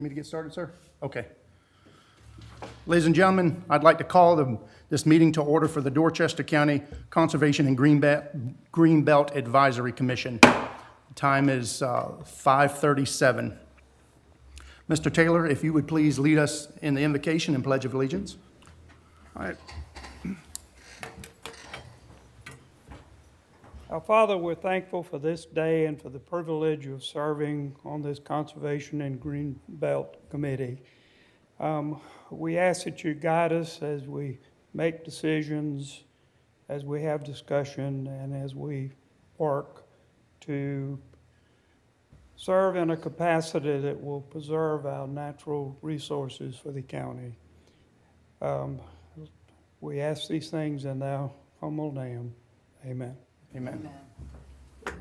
Me to get started, sir? Okay. Ladies and gentlemen, I'd like to call this meeting to order for the Dorchester County Conservation and Greenbelt Advisory Commission. The time is 5:37. Mr. Taylor, if you would please lead us in the invocation and Pledge of Allegiance. All right. Our Father, we're thankful for this day and for the privilege of serving on this Conservation and Greenbelt Committee. We ask that you guide us as we make decisions, as we have discussion, and as we work to serve in a capacity that will preserve our natural resources for the county. We ask these things in thy humble name. Amen. Amen. I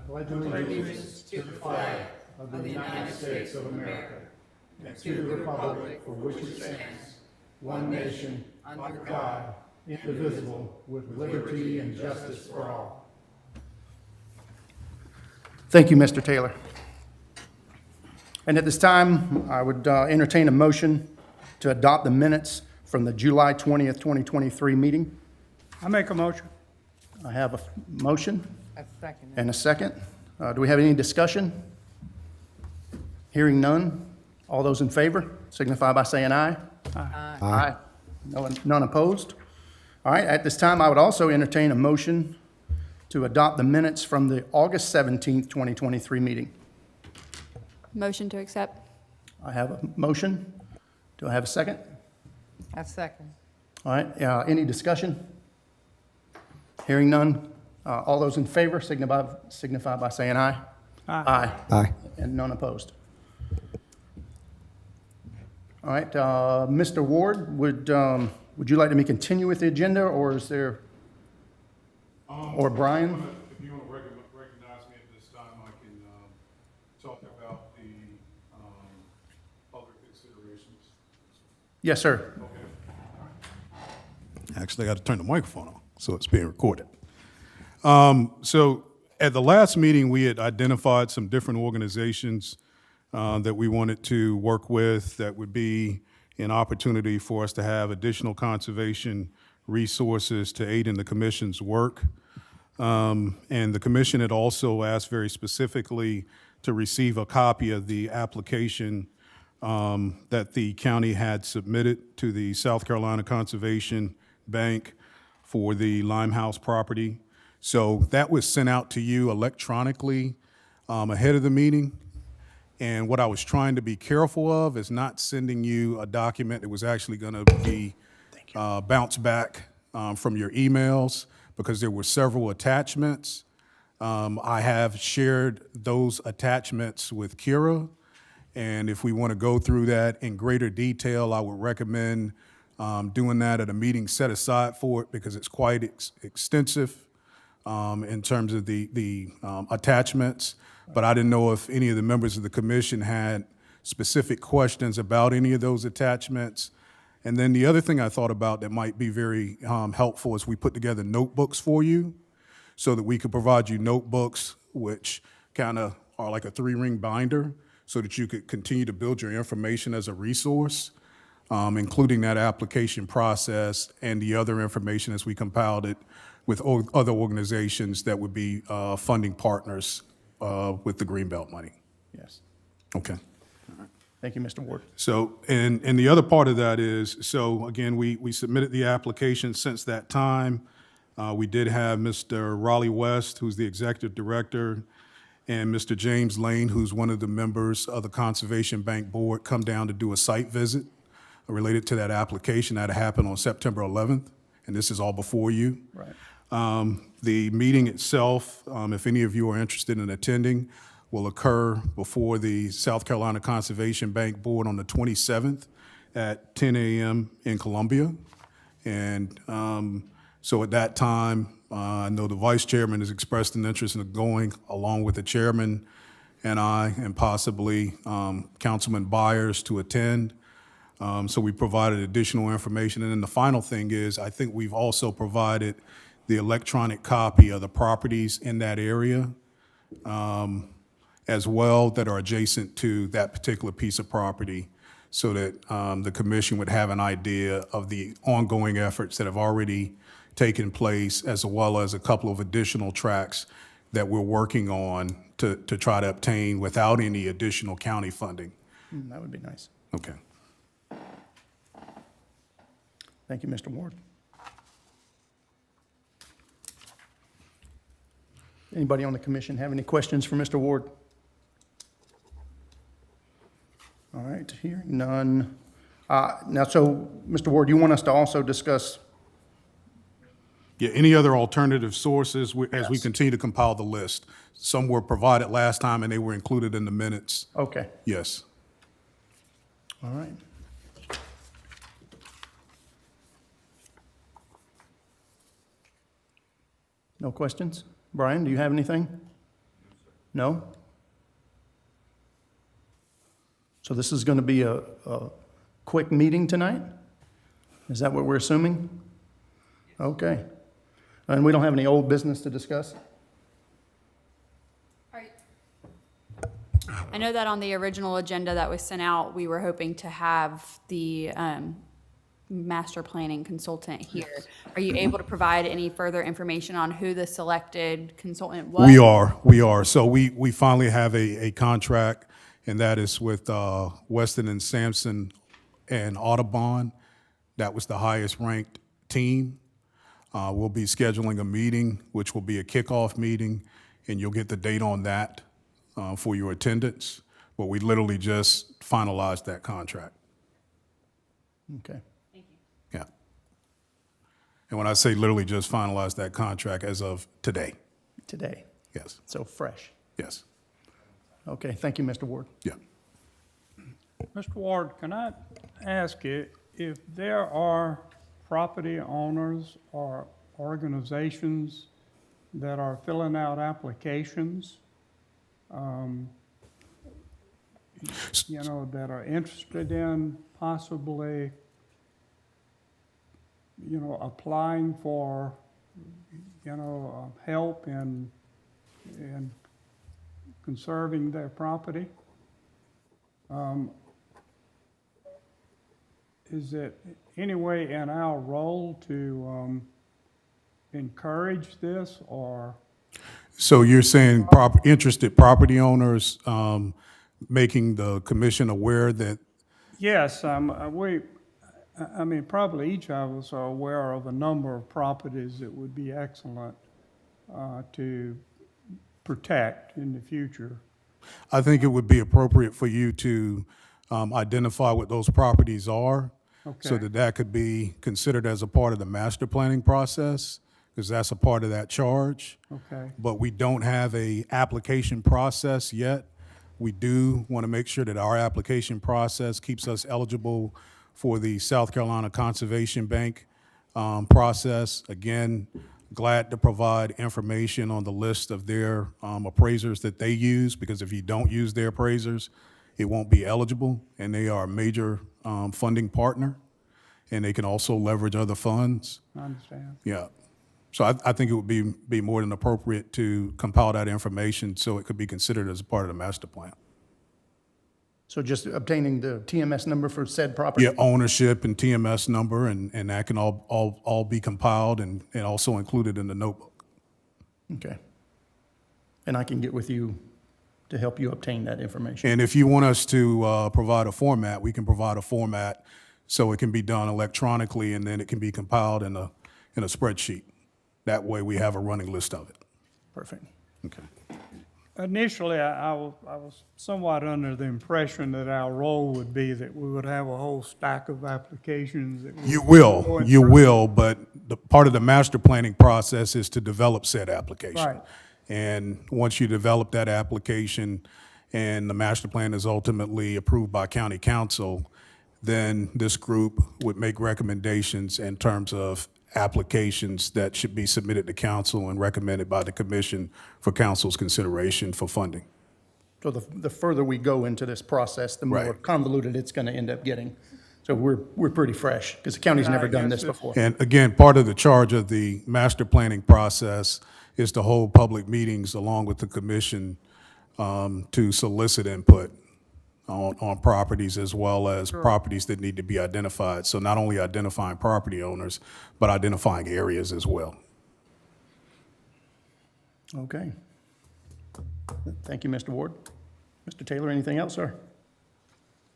pledge allegiance to the flag of the United States of America and to the republic for which it stands, one nation, under God, indivisible, with liberty and justice for all. Thank you, Mr. Taylor. And at this time, I would entertain a motion to adopt the minutes from the July 20th, 2023 meeting. I make a motion. I have a motion A second. and a second. Do we have any discussion? Hearing none. All those in favor signify by saying aye. Aye. None opposed. All right, at this time, I would also entertain a motion to adopt the minutes from the August 17th, 2023 meeting. Motion to accept. I have a motion. Do I have a second? A second. All right, any discussion? Hearing none. All those in favor signify by saying aye. Aye. Aye. And none opposed. All right, Mr. Ward, would you like me to continue with the agenda, or is there, or Brian? If you want to recognize me at this time, I can talk about the other considerations. Yes, sir. Actually, I got to turn the microphone on, so it's being recorded. So at the last meeting, we had identified some different organizations that we wanted to work with that would be an opportunity for us to have additional conservation resources to aid in the commission's work. And the commission had also asked very specifically to receive a copy of the application that the county had submitted to the South Carolina Conservation Bank for the Limehouse property. So that was sent out to you electronically ahead of the meeting. And what I was trying to be careful of is not sending you a document that was actually going to be bounced back from your emails, because there were several attachments. I have shared those attachments with Kira, and if we want to go through that in greater detail, I would recommend doing that at a meeting set aside for it, because it's quite extensive in terms of the attachments. But I didn't know if any of the members of the commission had specific questions about any of those attachments. And then the other thing I thought about that might be very helpful is we put together notebooks for you, so that we could provide you notebooks which kind of are like a 3-ring binder, so that you could continue to build your information as a resource, including that application process and the other information as we compiled it with other organizations that would be funding partners with the Greenbelt money. Yes. Okay. Thank you, Mr. Ward. So, and the other part of that is, so again, we submitted the application since that time. We did have Mr. Raleigh West, who's the executive director, and Mr. James Lane, who's one of the members of the Conservation Bank Board, come down to do a site visit related to that application. That happened on September 11th, and this is all before you. Right. The meeting itself, if any of you are interested in attending, will occur before the South Carolina Conservation Bank Board on the 27th at 10 a.m. in Columbia. And so at that time, I know the vice chairman has expressed an interest in going, along with the chairman and I, and possibly Councilman Byers to attend. So we provided additional information. And then the final thing is, I think we've also provided the electronic copy of the properties in that area. as well that are adjacent to that particular piece of property so that the commission would have an idea of the ongoing efforts that have already taken place, as well as a couple of additional tracks that we're working on to try to obtain without any additional county funding. That would be nice. Okay. Thank you, Mr. Ward. Anybody on the commission have any questions for Mr. Ward? All right, hearing none. Now, so, Mr. Ward, you want us to also discuss, Yeah, any other alternative sources as we Yes. continue to compile the list? Some were provided last time and they were included in the minutes. okay, Yes. all right. No questions? Brian, do you have anything? No? So this is going to be a quick meeting tonight? Is that what we're assuming? Okay. And we don't have any old business to discuss? I know that on the original agenda that was sent out, we were hoping to have the master planning consultant here. Are you able to provide any further information on who the selected consultant was? We are. So we finally have a contract, and that is with Weston and Sampson and Audubon. That was the highest ranked team. We'll be scheduling a meeting, which will be a kickoff meeting, and you'll get the date on that for your attendance. But we literally just finalized that contract. Okay. Yeah. And when I say literally just finalized that contract, as of today. Today, Yes. so fresh. Yes. Okay, thank you, Mr. Ward. Yeah. Mr. Ward, can I ask you if there are property owners or organizations that are filling out applications, that are interested in possibly, applying for, help in conserving their property? Is it any way in our role to encourage this, or? So you're saying interested property owners making the commission aware that, Yes, probably each of us are aware of a number of properties that would be excellent to protect in the future. I think it would be appropriate for you to identify what those properties are, so Okay. that could be considered as a part of the master planning process, because that's a part of that charge. Okay, But we don't have a application process yet. We do want to make sure that our application process keeps us eligible for the South Carolina Conservation Bank process. Again, glad to provide information on the list of their appraisers that they use, because if you don't use their appraisers, it won't be eligible, and they are a major funding partner, and they can also leverage other funds. I understand. Yeah. So I think it would be more than appropriate to compile that information so it could be considered as a part of the master plan. So just obtaining the TMS number for said property? Yeah, ownership and TMS number, and that can all be compiled and also included in the notebook. Okay. And I can get with you to help you obtain that information? And if you want us to provide a format, we can provide a format so it can be done electronically, and then it can be compiled in a spreadsheet. That way we have a running list of it. Perfect. Okay. Initially, I was somewhat under the impression that our role would be that we would have a whole stack of applications that we You would go will, and you through. will, but the part of the master planning process is to develop said application. Right. And once you develop that application and the master plan is ultimately approved by county council, then this group would make recommendations in terms of applications that should be submitted to council and recommended by the commission for council's consideration for funding. So the further we go into this process, the more Right. convoluted it's going to end up getting. So we're pretty fresh, because the county's never done this guess before. And again, part of the charge of the master planning process is to hold public meetings along with the commission to solicit input on properties as well as properties that need to be identified. So not only identifying property owners, but identifying areas as well. Okay. Thank you, Mr. Ward. Mr. Taylor, anything else, sir?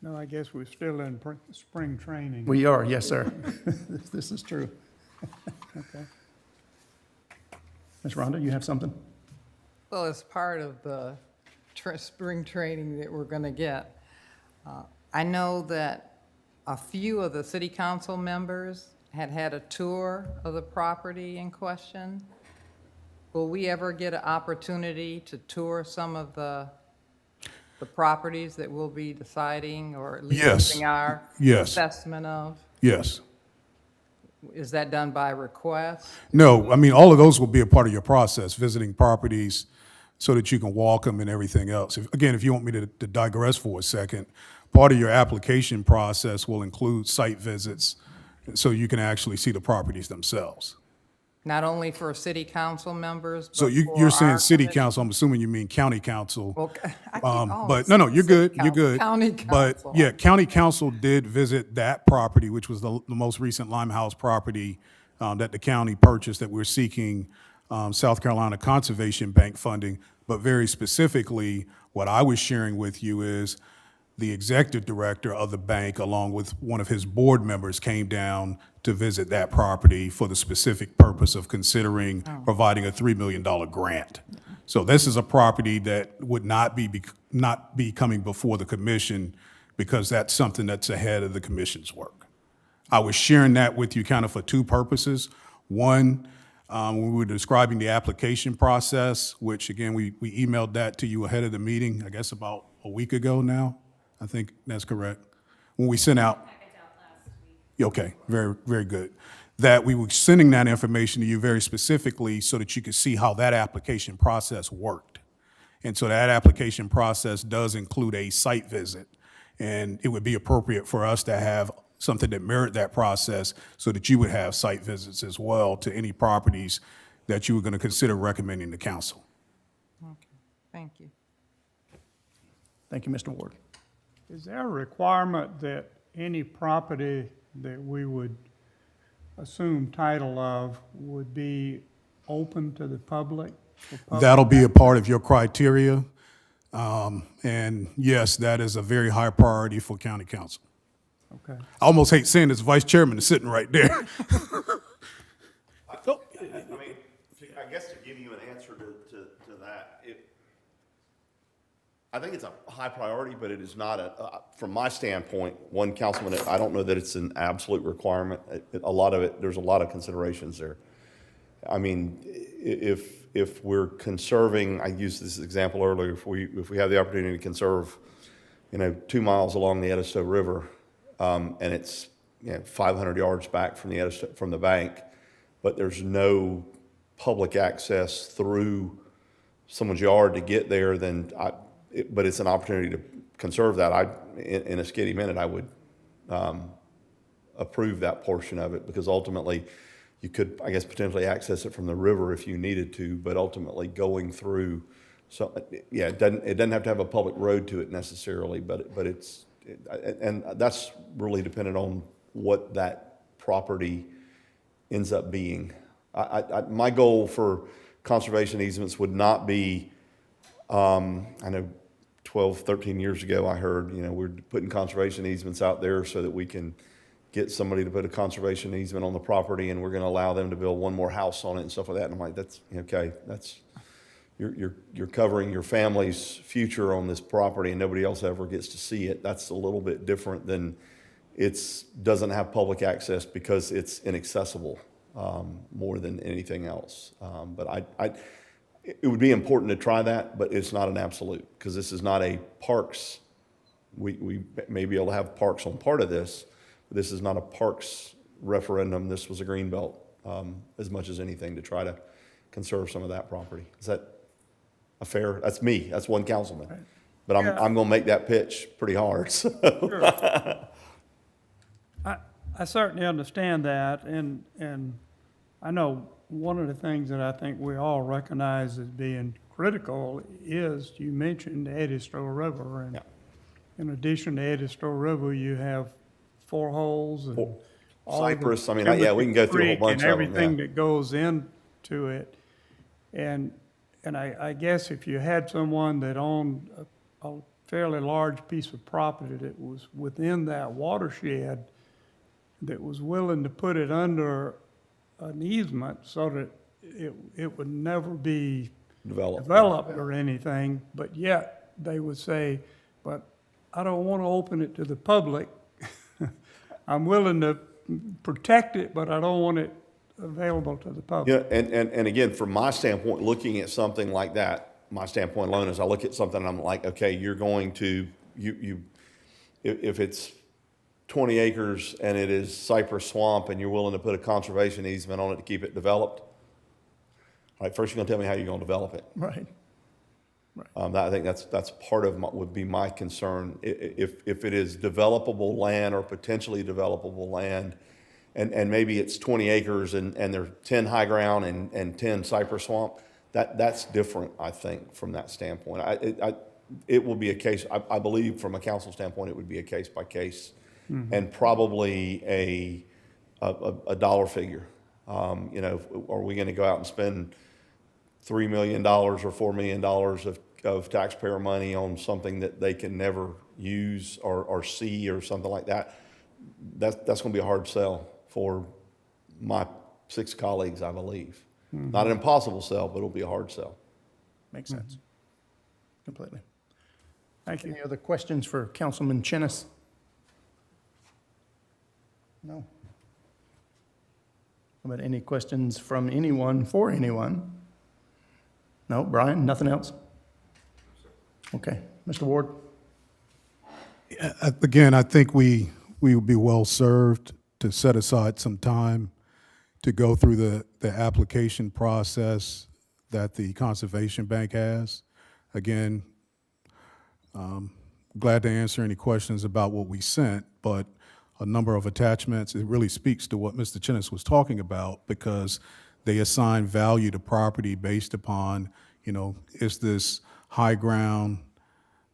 No, I guess we're still in spring training. We are, yes, sir. This is true. Okay. Ms. Rhonda, you have something? Well, as part of the spring training that we're going to get, I know that a few of the city council members had a tour of the property in question. Will we ever get an opportunity to tour some of the properties that we'll be deciding or at least Yes. giving our Yes. assessment of? Yes. Is that done by request? No, I mean, all of those will be a part of your process, visiting properties so that you can walk them and everything else. Again, if you want me to digress for a second, part of your application process will include site visits so you can actually see the properties themselves. Not only for city council members, but So for you're saying our city commission? council, I'm assuming you mean county council. Well, I keep But always no, you're saying good, city you're council. good. County But council. yeah, county council did visit that property, which was the most recent Limehouse property that the county purchased that we're seeking South Carolina Conservation Bank funding. But very specifically, what I was sharing with you is the executive director of the bank, along with one of his board members, came down to visit that property for the specific purpose of considering providing a $3 million grant. So this is a property that would not be coming before the commission because that's something that's ahead of the commission's work. I was sharing that with you kind of for two purposes. One, when we were describing the application process, which again, we emailed that to you ahead of the meeting, I guess about a week ago now. I think that's correct. When we sent out. Okay, very, very good. That we were sending that information to you very specifically so that you could see how that application process worked. And so that application process does include a site visit. And it would be appropriate for us to have something that mirrored that process so that you would have site visits as well to any properties that you were going to consider recommending to council. Okay, thank you. Thank you, Mr. Ward. Is there a requirement that any property that we would assume title of would be open to the public? for public That'll be a part of your criteria. And yes, that is a very high priority for county council. Okay. I almost hate saying this, vice chairman is sitting right there. I mean, I guess to give you an answer to that, I think it's a high priority, but it is not from my standpoint, one councilman, I don't know that it's an absolute requirement. A lot of it, there's a lot of considerations there. I mean, if we're conserving, I used this example earlier, if we have the opportunity to conserve, 2 miles along the Edisto River, and it's 500 yards back from the bank, but there's no public access through someone's yard to get there, then but it's an opportunity to conserve that. In a skitty minute, I would approve that portion of it, because ultimately you could, I guess, potentially access it from the river if you needed to, but ultimately going through, so yeah, it doesn't have to have a public road to it necessarily, but and that's really dependent on what that property ends up being. My goal for conservation easements would not be, I know 12, 13 years ago, I heard, we're putting conservation easements out there so that we can get somebody to put a conservation easement on the property, and we're going to allow them to build one more house on it and stuff like that. And I'm like, that's okay. That's you're covering your family's future on this property, and nobody else ever gets to see it. That's a little bit different than doesn't have public access because it's inaccessible more than anything else. But it would be important to try that, but it's not an absolute, because this is not a parks. We may be able to have parks on part of this, but this is not a parks referendum. This was a Greenbelt as much as anything, to try to conserve some of that property. Is that a fair? That's me. That's one councilman. Right. But I'm going to make that pitch pretty hard. So. Sure. I certainly understand that, and I know one of the things that I think we all recognize as being critical is, you mentioned the Edisto River, and Yeah. in addition to Edisto River, you have Four Holes and Four- all the Cypress, I mean, yeah, we can go through a whole Creek bunch and of them, everything yeah. that goes into it. And I guess if you had someone that owned a fairly large piece of property that was within that watershed, that was willing to put it under an easement so that it would never be developed or anything, but yet they would say, but I don't want to open it to the public. I'm willing to protect it, but I don't want it available to the public. Yeah, and again, from my standpoint, looking at something like that, my standpoint alone is I look at something and I'm like, okay, you're going to, if it's 20 acres and it is cypress swamp and you're willing to put a conservation easement on it to keep it developed, all right, first you're gonna tell me how you're gonna develop it. Right. I think that's part of would be my concern. If it is developable land or potentially developable land, and maybe it's 20 acres and there's 10 high ground and 10 cypress swamp, that's different, I think, from that standpoint. It will be a case, I believe from a council standpoint, it would be a case by case and probably a dollar figure. You know, are we gonna go out and spend $3 million or $4 million of taxpayer money on something that they can never use or see or something like that? That's going to be a hard sell for my 6 colleagues, I believe. Not an impossible sell, but it'll be a hard sell. Makes sense. Completely. Thank you. Any other questions for Councilman Chennis? No? How about any questions from anyone for anyone? No, Brian, nothing else? Okay, Mr. Ward? Again, I think we would be well served to set aside some time to go through the application process that the Conservation Bank has. Again, glad to answer any questions about what we sent, but a number of attachments, it really speaks to what Mr. Chennis was talking about, because they assign value to property based upon, you know, is this high ground?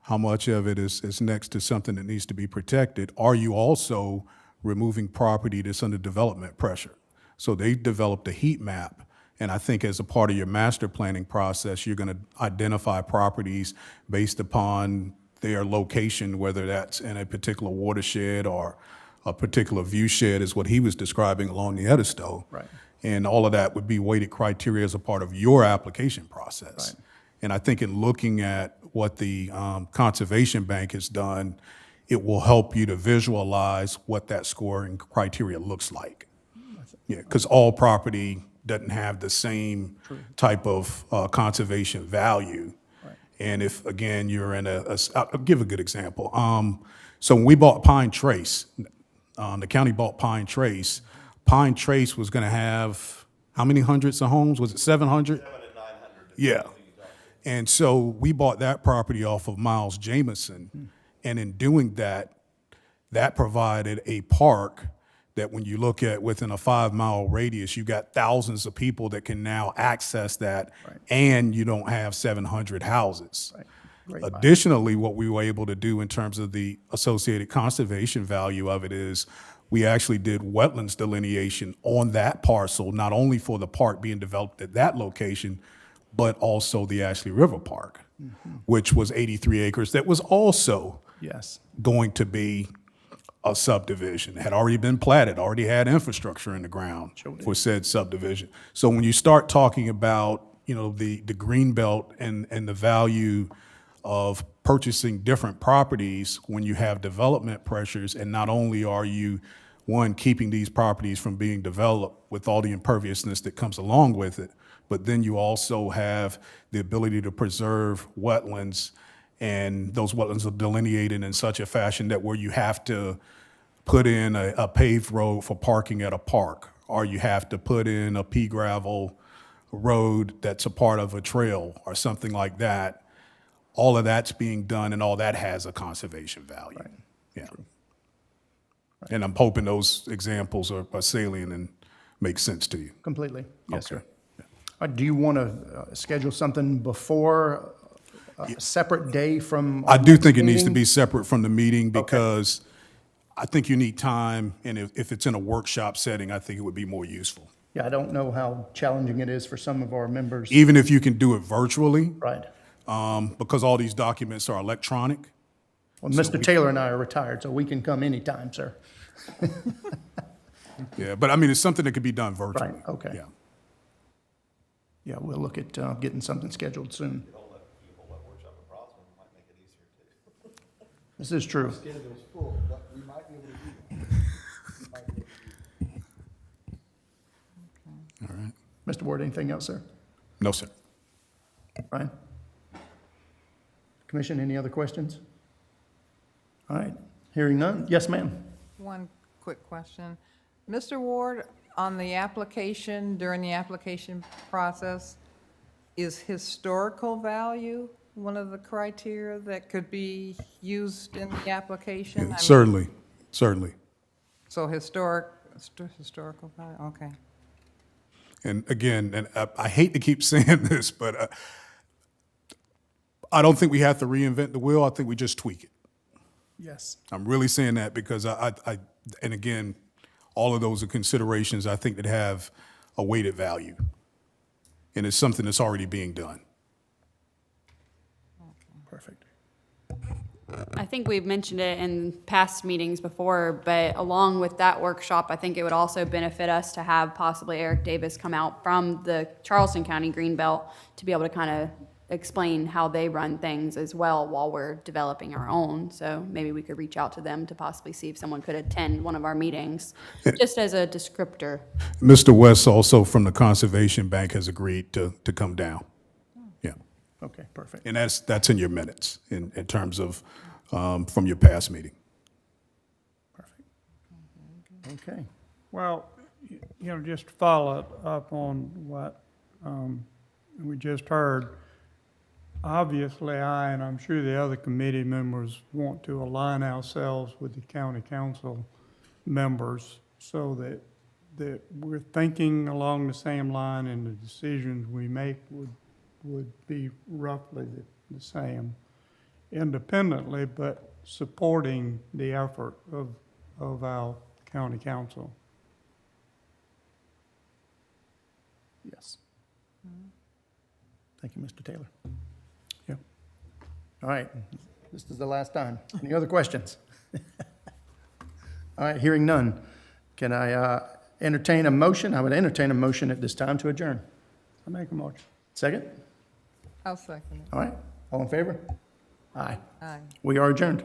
How much of it is next to something that needs to be protected? Are you also removing property that's under development pressure? So they developed a heat map, and I think as a part of your master planning process, you're gonna identify properties based upon their location, whether that's in a particular watershed or a particular view shed is what he was describing along the Edisto. Right. And all of that would be weighted criteria as a part of your application process. Right. And I think in looking at what the Conservation Bank has done, it will help you to visualize what that scoring criteria looks like. Yeah, because all property doesn't have the same type of conservation value. Right. And if, again, you're in I'll give a good example. So when we bought Pine Trace, the county bought Pine Trace was gonna have, how many hundreds of homes? Was it 700? 700 to 900. Yeah. And so we bought that property off of Miles Jameson. And in doing that, that provided a park that when you look at within a 5-mile radius, you got thousands of people that can now access that, Right. and you don't have 700 houses. Right. Great buy. Additionally, what we were able to do in terms of the associated conservation value of it is we actually did wetlands delineation on that parcel, not only for the park being developed at that location, but also the Ashley River Park, which was 83 acres that was also Yes. going to be a subdivision, had already been platted, already had infrastructure in the ground for said subdivision. So when you start talking about, you know, the Greenbelt and the value of purchasing different properties when you have development pressures, and not only are you, one, keeping these properties from being developed with all the imperviousness that comes along with it, but then you also have the ability to preserve wetlands, and those wetlands are delineated in such a fashion that where you have to put in a paved road for parking at a park, or you have to put in a pea gravel road that's a part of a trail or something like that. All of that's being done, and all that has a conservation value. Right. Yeah. And I'm hoping those examples are salient and make sense to you. Completely. Yes, Okay. sir. Do you want to schedule something before, a separate day from? I our do next think it needs to meeting? be separate from the meeting because I think you need time, and if it's in a workshop setting, I think it would be more useful. Yeah, I don't know how challenging it is for some of our members. Even if you can do it virtually, Right. because all these documents are electronic. Well, Mr. Taylor and I are retired, so we can come anytime, sir. Yeah, but I mean, it's something that could be done virtually. Right, okay. Yeah. Yeah, we'll look at getting something scheduled soon. This is true. All right. Mr. Ward, anything else, sir? No, sir. Ryan? Commission, any other questions? All right, hearing none. Yes, ma'am. One quick question. Mr. Ward, on the application, during the application process, is historical value one of the criteria that could be used in the application? I mean, Certainly. So historical value, okay. And again, and I hate to keep saying this, but I don't think we have to reinvent the wheel. I think we just tweak it. Yes. I'm really saying that because and again, all of those are considerations I think that have a weighted value. And it's something that's already being done. Perfect. I think we've mentioned it in past meetings before, but along with that workshop, I think it would also benefit us to have possibly Eric Davis come out from the Charleston County Greenbelt to be able to kind of explain how they run things as well while we're developing our own. So maybe we could reach out to them to possibly see if someone could attend one of our meetings, just as a descriptor. Mr. West also from the Conservation Bank has agreed to come down. Yeah. Okay, perfect. And that's in your minutes in terms of from your past meeting. Perfect. Okay. Well, just to follow up on what we just heard, obviously I, and I'm sure the other committee members, want to align ourselves with the county council members so that we're thinking along the same line and the decisions we make would be roughly the same independently, but supporting the effort of our county council. Yes. Thank you, Mr. Taylor. Yeah. All right, this is the last time. Any other questions? All right, hearing none. Can I entertain a motion? I would entertain a motion at this time to adjourn. I make a motion. Second? I'll second it. All right, all in favor? Aye. Aye. We are adjourned.